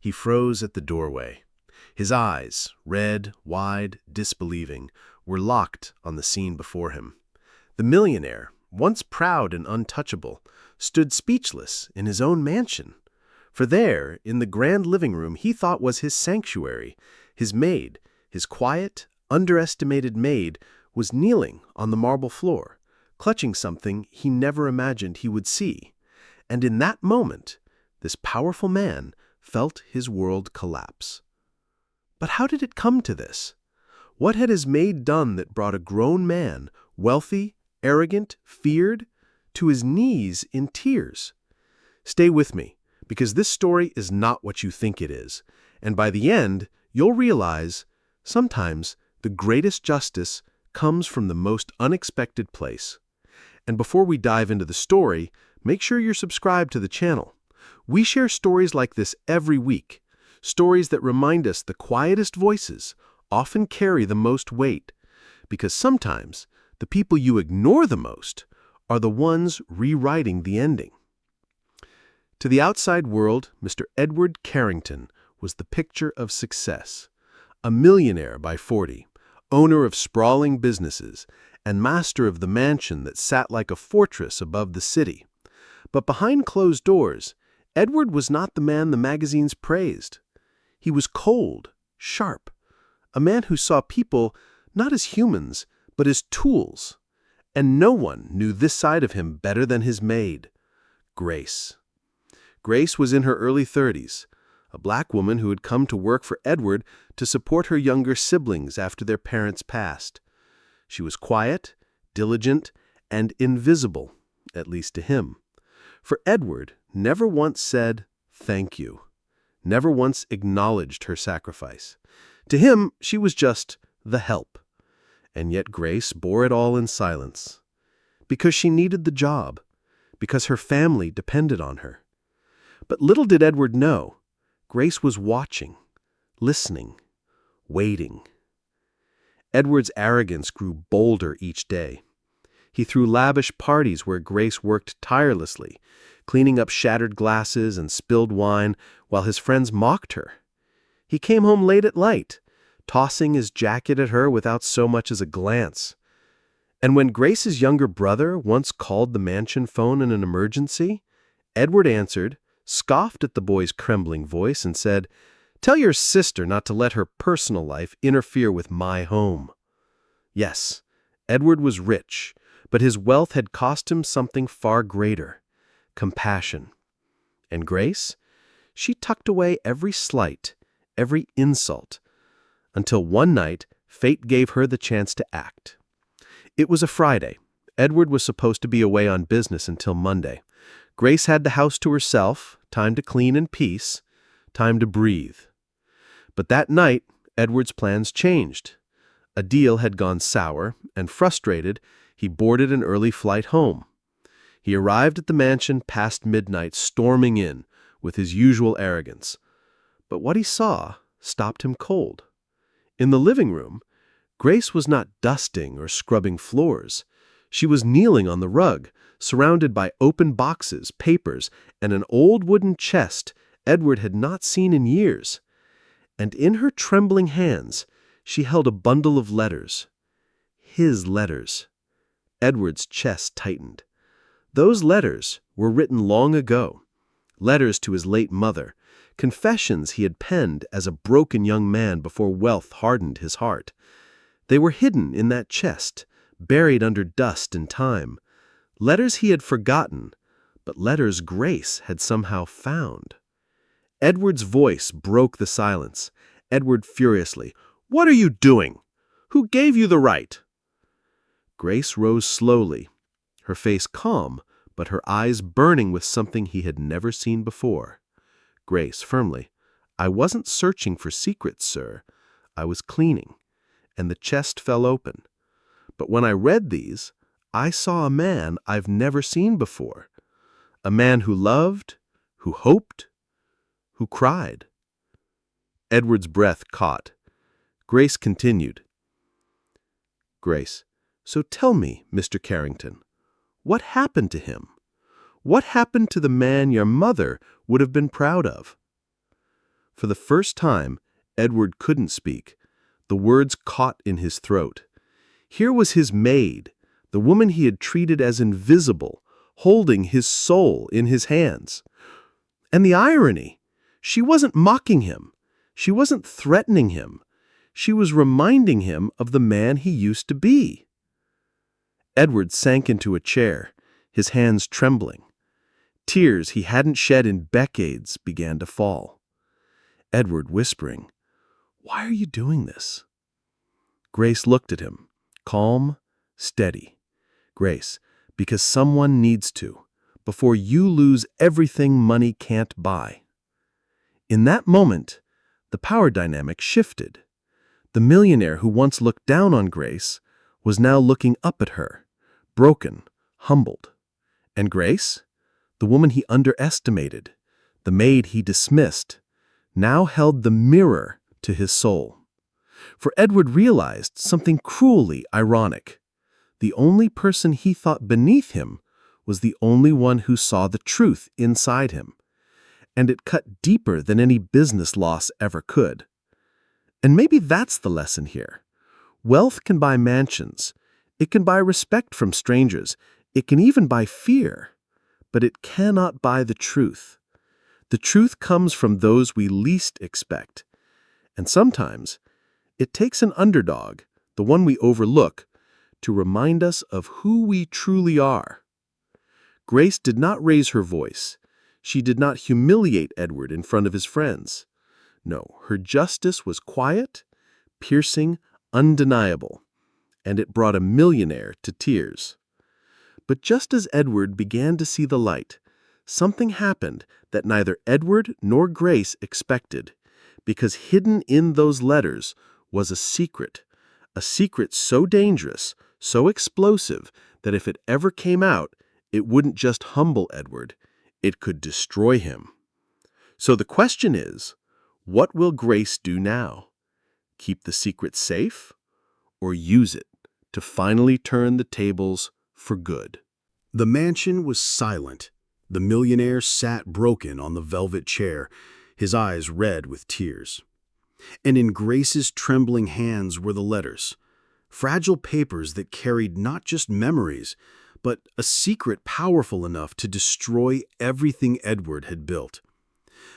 He froze at the doorway. His eyes, red, wide, disbelieving, were locked on the scene before him. The millionaire, once proud and untouchable, stood speechless in his own mansion. For there, in the grand living room he thought was his sanctuary, his maid, his quiet, underestimated maid, was kneeling on the marble floor, clutching something he never imagined he would see. And in that moment, this powerful man felt his world collapse. But how did it come to this? What had his maid done that brought a grown man, wealthy, arrogant, feared, to his knees in tears? Stay with me, because this story is not what you think it is, and by the end, you'll realize sometimes the greatest justice comes from the most unexpected place. And before we dive into the story, make sure you're subscribed to the channel. We share stories like this every week, stories that remind us the quietest voices often carry the most weight, because sometimes the people you ignore the most are the ones rewriting the ending. To the outside world, Mr. Edward Carrington was the picture of success. A millionaire by 40, owner of sprawling businesses, and master of the mansion that sat like a fortress above the city. But behind closed doors, Edward was not the man the magazines praised. He was cold, sharp, a man who saw people not as humans, but as tools. And no one knew this side of him better than his maid, Grace. Grace was in her early 30s, a black woman who had come to work for Edward to support her younger siblings after their parents passed. She was quiet, diligent, and invisible, at least to him. For Edward never once said, "Thank you," never once acknowledged her sacrifice. To him, she was just the help. And yet Grace bore it all in silence. Because she needed the job. Because her family depended on her. But little did Edward know, Grace was watching, listening, waiting. Edward's arrogance grew bolder each day. He threw lavish parties where Grace worked tirelessly, cleaning up shattered glasses and spilled wine while his friends mocked her. He came home late at night, tossing his jacket at her without so much as a glance. And when Grace's younger brother once called the mansion phone in an emergency, Edward answered, scoffed at the boy's trembling voice, and said, "Tell your sister not to let her personal life interfere with my home." Yes, Edward was rich, but his wealth had cost him something far greater, compassion. And Grace? She tucked away every slight, every insult, until one night fate gave her the chance to act. It was a Friday. Edward was supposed to be away on business until Monday. Grace had the house to herself, time to clean in peace, time to breathe. But that night, Edward's plans changed. A deal had gone sour, and frustrated, he boarded an early flight home. He arrived at the mansion past midnight, storming in with his usual arrogance. But what he saw stopped him cold. In the living room, Grace was not dusting or scrubbing floors. She was kneeling on the rug, surrounded by open boxes, papers, and an old wooden chest Edward had not seen in years. And in her trembling hands, she held a bundle of letters. His letters. Edward's chest tightened. Those letters were written long ago. Letters to his late mother, confessions he had penned as a broken young man before wealth hardened his heart. They were hidden in that chest, buried under dust and time. Letters he had forgotten, but letters Grace had somehow found. Edward's voice broke the silence. Edward furiously, "What are you doing? Who gave you the right?" Grace rose slowly, her face calm, but her eyes burning with something he had never seen before. Grace, firmly, "I wasn't searching for secrets, sir. I was cleaning." And the chest fell open. But when I read these, I saw a man I've never seen before. A man who loved, who hoped, who cried. Edward's breath caught. Grace continued. "Grace, so tell me, Mr. Carrington, what happened to him? What happened to the man your mother would have been proud of?" For the first time, Edward couldn't speak. The words caught in his throat. Here was his maid, the woman he had treated as invisible, holding his soul in his hands. And the irony! She wasn't mocking him. She wasn't threatening him. She was reminding him of the man he used to be. Edward sank into a chair, his hands trembling. Tears he hadn't shed in decades began to fall. Edward whispering, "Why are you doing this?" Grace looked at him, calm, steady. "Grace, because someone needs to, before you lose everything money can't buy." In that moment, the power dynamic shifted. The millionaire who once looked down on Grace was now looking up at her, broken, humbled. And Grace, the woman he underestimated, the maid he dismissed, now held the mirror to his soul. For Edward realized something cruelly ironic. The only person he thought beneath him was the only one who saw the truth inside him. And it cut deeper than any business loss ever could. And maybe that's the lesson here. Wealth can buy mansions. It can buy respect from strangers. It can even buy fear. But it cannot buy the truth. The truth comes from those we least expect. And sometimes, it takes an underdog, the one we overlook, to remind us of who we truly are. Grace did not raise her voice. She did not humiliate Edward in front of his friends. No, her justice was quiet, piercing, undeniable, and it brought a millionaire to tears. But just as Edward began to see the light, something happened that neither Edward nor Grace expected, because hidden in those letters was a secret so dangerous, so explosive, that if it ever came out, it wouldn't just humble Edward, it could destroy him. So the question is, what will Grace do now? Keep the secret safe, or use it to finally turn the tables for good? The mansion was silent. The millionaire sat broken on the velvet chair, his eyes red with tears. And in Grace's trembling hands were the letters, fragile papers that carried not just memories, but a secret powerful enough to destroy everything Edward had built.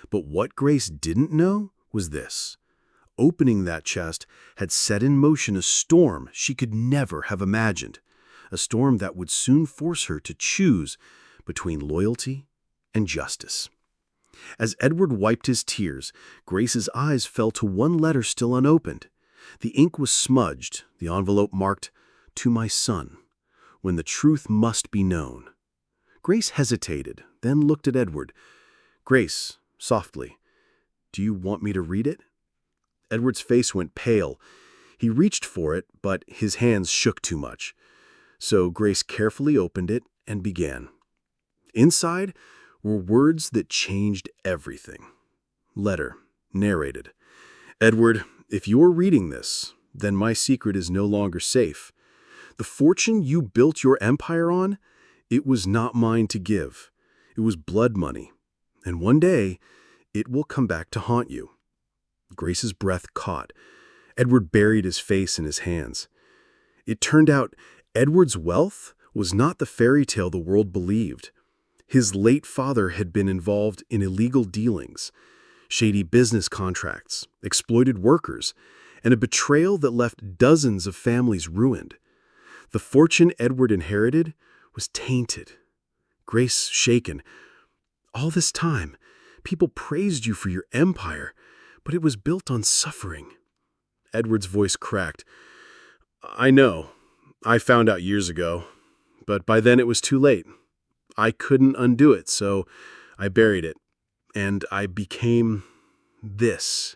But what Grace didn't know was this. Opening that chest had set in motion a storm she could never have imagined, a storm that would soon force her to choose between loyalty and justice. As Edward wiped his tears, Grace's eyes fell to one letter still unopened. The ink was smudged, the envelope marked, "To my son, when the truth must be known." Grace hesitated, then looked at Edward. "Grace," softly, "do you want me to read it?" Edward's face went pale. He reached for it, but his hands shook too much. So Grace carefully opened it and began. Inside were words that changed everything. Letter, narrated. "Edward, if you're reading this, then my secret is no longer safe. The fortune you built your empire on, it was not mine to give. It was blood money. And one day, it will come back to haunt you." Grace's breath caught. Edward buried his face in his hands. It turned out Edward's wealth was not the fairy tale the world believed. His late father had been involved in illegal dealings, shady business contracts, exploited workers, and a betrayal that left dozens of families ruined. The fortune Edward inherited was tainted. Grace shaken. "All this time, people praised you for your empire, but it was built on suffering." Edward's voice cracked. "I know. I found out years ago, but by then it was too late. I couldn't undo it, so I buried it, and I became this."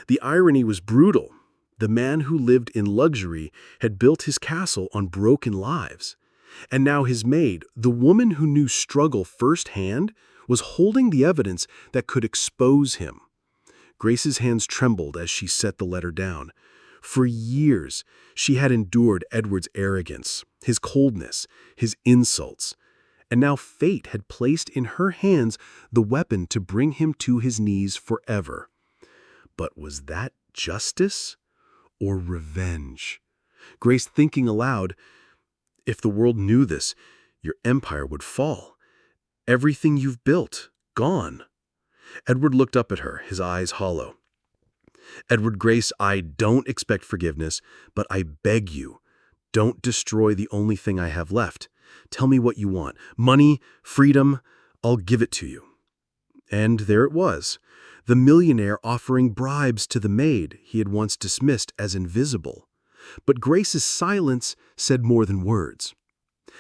The irony was brutal. The man who lived in luxury had built his castle on broken lives. And now his maid, the woman who knew struggle firsthand, was holding the evidence that could expose him. Grace's hands trembled as she set the letter down. For years, she had endured Edward's arrogance, his coldness, his insults. And now fate had placed in her hands the weapon to bring him to his knees forever. But was that justice or revenge? Grace thinking aloud, if the world knew this, your empire would fall. Everything you've built, gone. Edward looked up at her, his eyes hollow. Edward, Grace, I don't expect forgiveness, but I beg you, don't destroy the only thing I have left. Tell me what you want. Money, freedom, I'll give it to you. And there it was, the millionaire offering bribes to the maid he had once dismissed as invisible. But Grace's silence said more than words.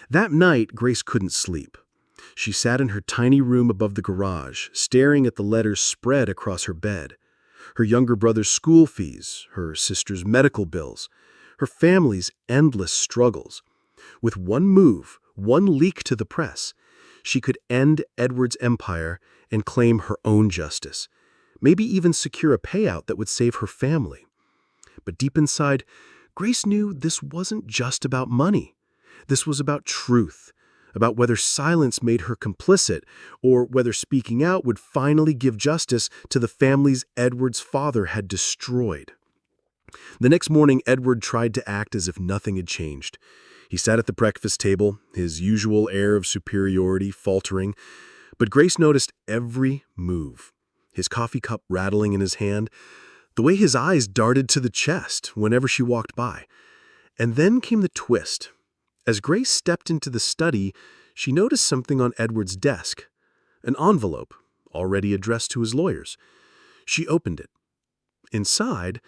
That night, Grace couldn't sleep. She sat in her tiny room above the garage, staring at the letters spread across her bed. Her younger brother's school fees, her sister's medical bills, her family's endless struggles. With one move, one leak to the press, she could end Edward's empire and claim her own justice, maybe even secure a payout that would save her family. But deep inside, Grace knew this wasn't just about money. This was about truth, about whether silence made her complicit or whether speaking out would finally give justice to the families Edward's father had destroyed. The next morning, Edward tried to act as if nothing had changed. He sat at the breakfast table, his usual air of superiority faltering, but Grace noticed every move. His coffee cup rattling in his hand, the way his eyes darted to the chest whenever she walked by. And then came the twist. As Grace stepped into the study, she noticed something on Edward's desk, an envelope, already addressed to his lawyers. She opened it. Inside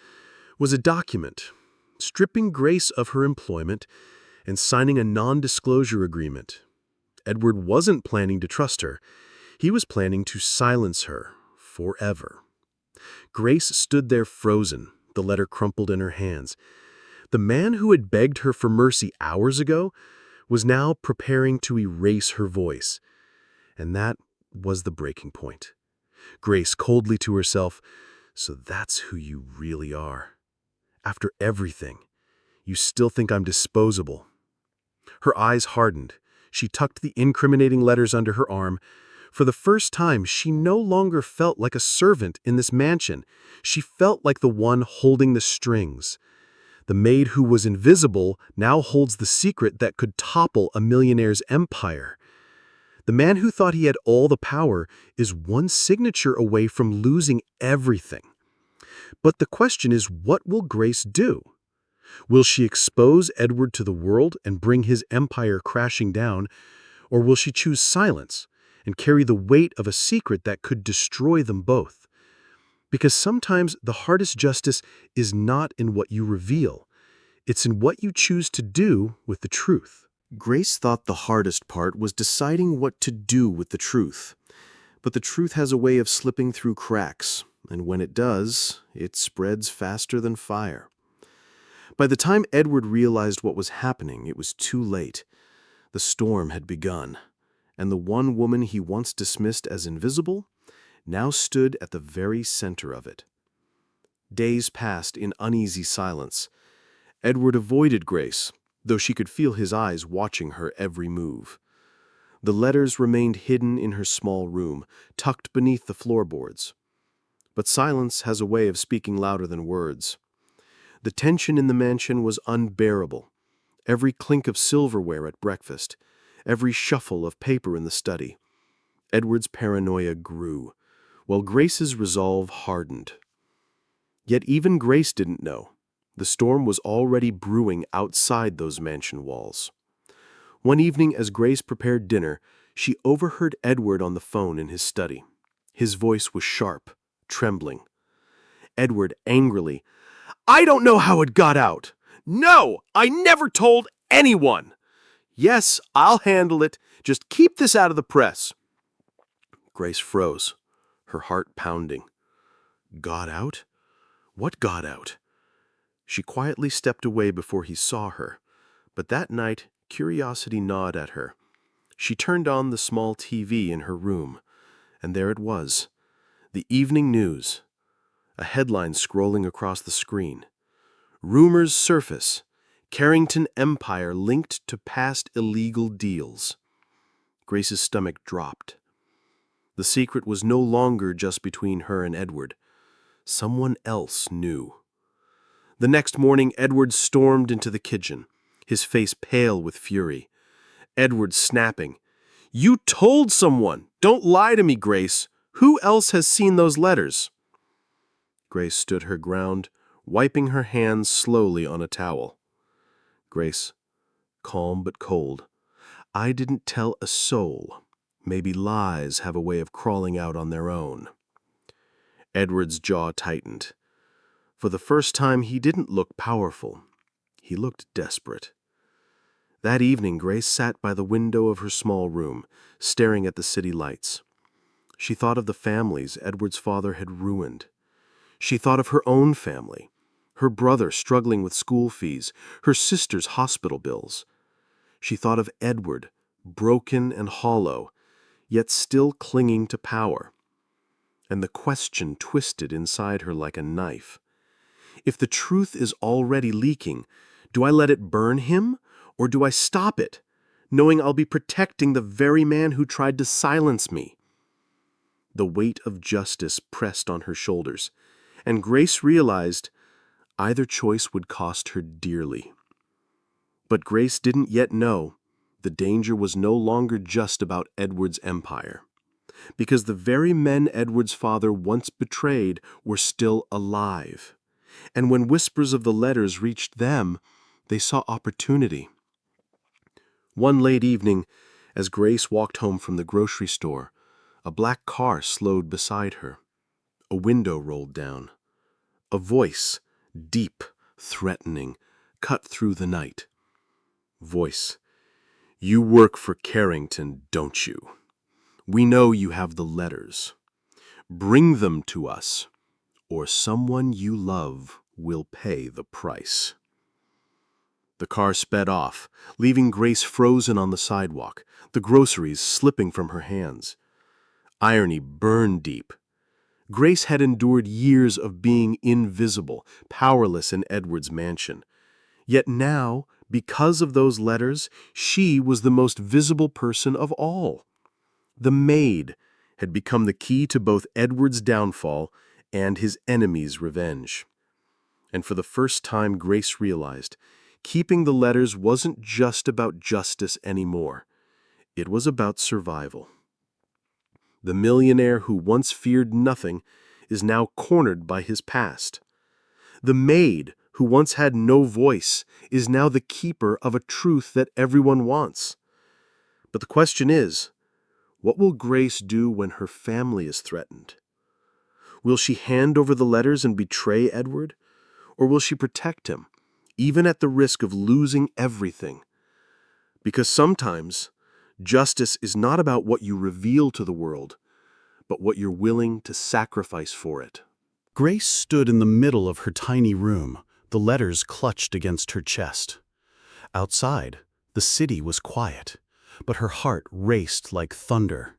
was a document, stripping Grace of her employment and signing a non-disclosure agreement. Edward wasn't planning to trust her. He was planning to silence her forever. Grace stood there frozen, the letter crumpled in her hands. The man who had begged her for mercy hours ago was now preparing to erase her voice. And that was the breaking point. Grace coldly to herself, so that's who you really are. After everything, you still think I'm disposable. Her eyes hardened. She tucked the incriminating letters under her arm. For the first time, she no longer felt like a servant in this mansion. She felt like the one holding the strings. The maid who was invisible now holds the secret that could topple a millionaire's empire. The man who thought he had all the power is one signature away from losing everything. But the question is, what will Grace do? Will she expose Edward to the world and bring his empire crashing down, or will she choose silence and carry the weight of a secret that could destroy them both? Because sometimes the hardest justice is not in what you reveal. It's in what you choose to do with the truth. Grace thought the hardest part was deciding what to do with the truth. But the truth has a way of slipping through cracks, and when it does, it spreads faster than fire. By the time Edward realized what was happening, it was too late. The storm had begun, and the one woman he once dismissed as invisible now stood at the very center of it. Days passed in uneasy silence. Edward avoided Grace, though she could feel his eyes watching her every move. The letters remained hidden in her small room, tucked beneath the floorboards. But silence has a way of speaking louder than words. The tension in the mansion was unbearable. Every clink of silverware at breakfast, every shuffle of paper in the study. Edward's paranoia grew, while Grace's resolve hardened. Yet even Grace didn't know. The storm was already brewing outside those mansion walls. One evening, as Grace prepared dinner, she overheard Edward on the phone in his study. His voice was sharp, trembling. Edward angrily, "I don't know how it got out. No, I never told anyone. Yes, I'll handle it. Just keep this out of the press." Grace froze, her heart pounding. Got out? What got out? She quietly stepped away before he saw her, but that night curiosity gnawed at her. She turned on the small TV in her room, and there it was, the evening news, a headline scrolling across the screen. Rumors surface, Carrington empire linked to past illegal deals. Grace's stomach dropped. The secret was no longer just between her and Edward. Someone else knew. The next morning, Edward stormed into the kitchen, his face pale with fury. Edward snapping, "You told someone! Don't lie to me, Grace! Who else has seen those letters?" Grace stood her ground, wiping her hands slowly on a towel. Grace, calm but cold, "I didn't tell a soul. Maybe lies have a way of crawling out on their own." Edward's jaw tightened. For the first time, he didn't look powerful. He looked desperate. That evening, Grace sat by the window of her small room, staring at the city lights. She thought of the families Edward's father had ruined. She thought of her own family, her brother struggling with school fees, her sister's hospital bills. She thought of Edward, broken and hollow, yet still clinging to power. And the question twisted inside her like a knife. If the truth is already leaking, do I let it burn him, or do I stop it, knowing I'll be protecting the very man who tried to silence me? The weight of justice pressed on her shoulders, and Grace realized either choice would cost her dearly. But Grace didn't yet know the danger was no longer just about Edward's empire, because the very men Edward's father once betrayed were still alive. And when whispers of the letters reached them, they saw opportunity. One late evening, as Grace walked home from the grocery store, a black car slowed beside her. A window rolled down. A voice, deep, threatening, cut through the night. Voice, "You work for Carrington, don't you? We know you have the letters. Bring them to us, or someone you love will pay the price." The car sped off, leaving Grace frozen on the sidewalk, the groceries slipping from her hands. Irony burned deep. Grace had endured years of being invisible, powerless in Edward's mansion. Yet now, because of those letters, she was the most visible person of all. The maid had become the key to both Edward's downfall and his enemy's revenge. And for the first time, Grace realized keeping the letters wasn't just about justice anymore. It was about survival. The millionaire who once feared nothing is now cornered by his past. The maid who once had no voice is now the keeper of a truth that everyone wants. But the question is, what will Grace do when her family is threatened? Will she hand over the letters and betray Edward? Or will she protect him, even at the risk of losing everything? Because sometimes, justice is not about what you reveal to the world, but what you're willing to sacrifice for it. Grace stood in the middle of her tiny room, the letters clutched against her chest. Outside, the city was quiet, but her heart raced like thunder.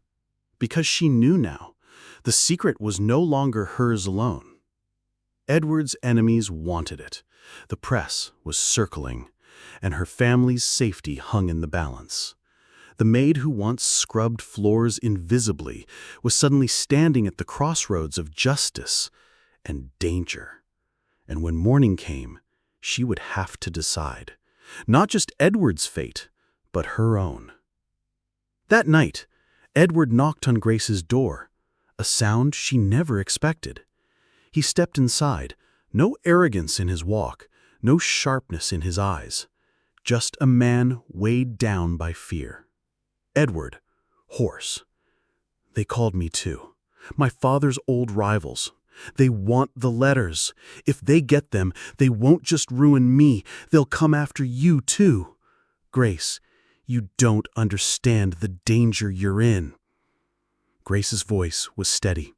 Because she knew now, the secret was no longer hers alone. Edward's enemies wanted it. The press was circling, and her family's safety hung in the balance. The maid who once scrubbed floors invisibly was suddenly standing at the crossroads of justice and danger. And when morning came, she would have to decide, not just Edward's fate, but her own. That night, Edward knocked on Grace's door, a sound she never expected. He stepped inside, no arrogance in his walk, no sharpness in his eyes, just a man weighed down by fear. Edward, hoarse. "They called me too. My father's old rivals. They want the letters. If they get them, they won't just ruin me, they'll come after you too. Grace, you don't understand the danger you're in." Grace's voice was steady.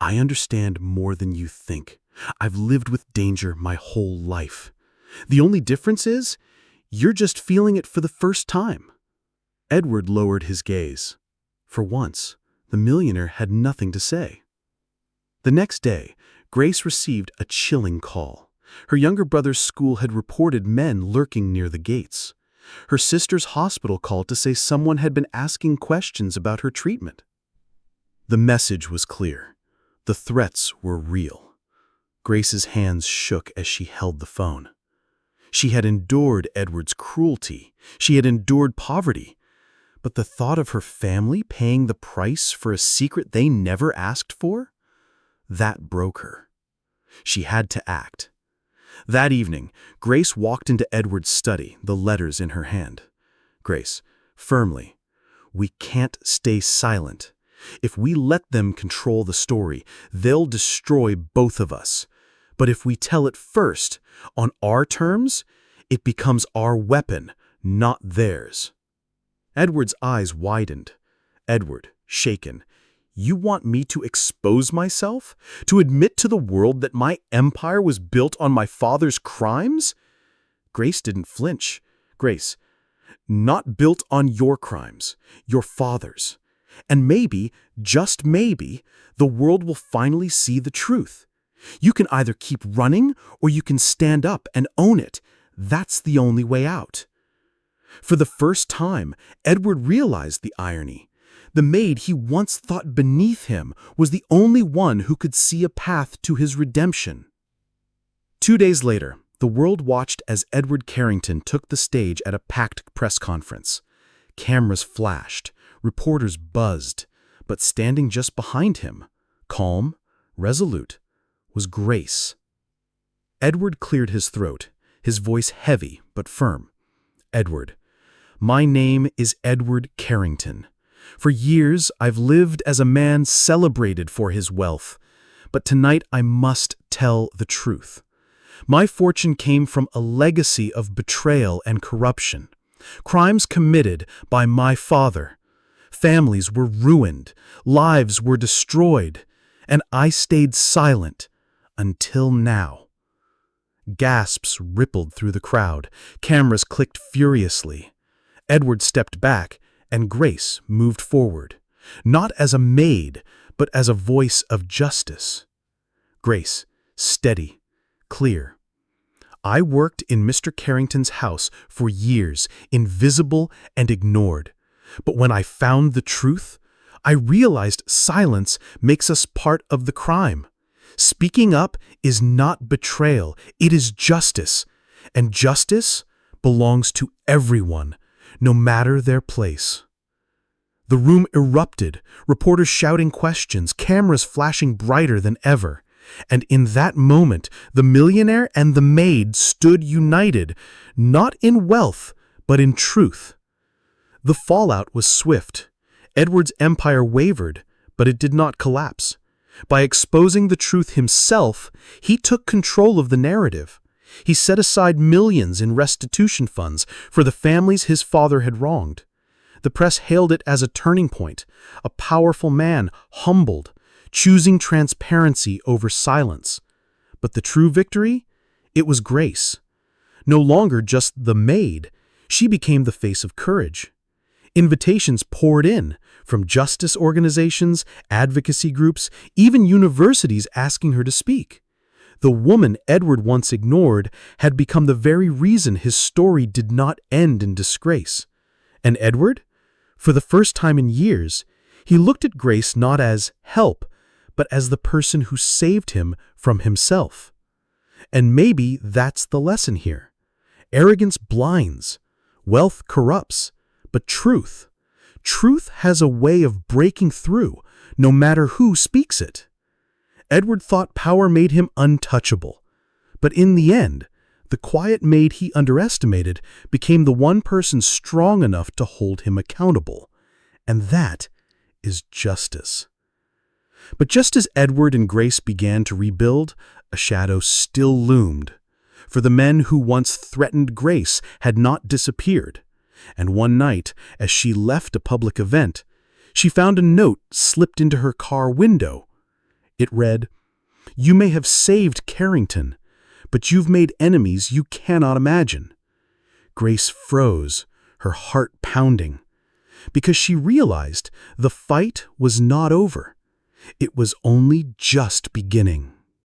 "I understand more than you think. I've lived with danger my whole life. The only difference is, you're just feeling it for the first time." Edward lowered his gaze. For once, the millionaire had nothing to say. The next day, Grace received a chilling call. Her younger brother's school had reported men lurking near the gates. Her sister's hospital called to say someone had been asking questions about her treatment. The message was clear. The threats were real. Grace's hands shook as she held the phone. She had endured Edward's cruelty. She had endured poverty. But the thought of her family paying the price for a secret they never asked for? That broke her. She had to act. That evening, Grace walked into Edward's study, the letters in her hand. Grace, firmly, we can't stay silent. If we let them control the story, they'll destroy both of us. But if we tell it first, on our terms, it becomes our weapon, not theirs. Edward's eyes widened. Edward, shaken, you want me to expose myself? To admit to the world that my empire was built on my father's crimes? Grace didn't flinch. Grace, not built on your crimes, your father's. And maybe, just maybe, the world will finally see the truth. You can either keep running or you can stand up and own it. That's the only way out. For the first time, Edward realized the irony. The maid he once thought beneath him was the only one who could see a path to his redemption. 2 days later, the world watched as Edward Carrington took the stage at a packed press conference. Cameras flashed, reporters buzzed, but standing just behind him, calm, resolute, was Grace. Edward cleared his throat, his voice heavy but firm. Edward, my name is Edward Carrington. For years, I've lived as a man celebrated for his wealth, but tonight I must tell the truth. My fortune came from a legacy of betrayal and corruption, crimes committed by my father. Families were ruined, lives were destroyed, and I stayed silent until now. Gasps rippled through the crowd, cameras clicked furiously. Edward stepped back, and Grace moved forward, not as a maid, but as a voice of justice. Grace, steady, clear. I worked in Mr. Carrington's house for years, invisible and ignored. But when I found the truth, I realized silence makes us part of the crime. Speaking up is not betrayal, it is justice. And justice belongs to everyone, no matter their place. The room erupted, reporters shouting questions, cameras flashing brighter than ever. And in that moment, the millionaire and the maid stood united, not in wealth, but in truth. The fallout was swift. Edward's empire wavered, but it did not collapse. By exposing the truth himself, he took control of the narrative. He set aside millions in restitution funds for the families his father had wronged. The press hailed it as a turning point, a powerful man, humbled, choosing transparency over silence. But the true victory? It was Grace. No longer just the maid, she became the face of courage. Invitations poured in, from justice organizations, advocacy groups, even universities asking her to speak. The woman Edward once ignored had become the very reason his story did not end in disgrace. And Edward? For the first time in years, he looked at Grace not as help, but as the person who saved him from himself. And maybe that's the lesson here. Arrogance blinds, wealth corrupts, but truth has a way of breaking through, no matter who speaks it. Edward thought power made him untouchable, but in the end, the quiet maid he underestimated became the one person strong enough to hold him accountable. And that is justice. But just as Edward and Grace began to rebuild, a shadow still loomed. For the men who once threatened Grace had not disappeared. And one night, as she left a public event, she found a note slipped into her car window. It read, "You may have saved Carrington, but you've made enemies you cannot imagine." Grace froze, her heart pounding, because she realized the fight was not over. It was only just beginning.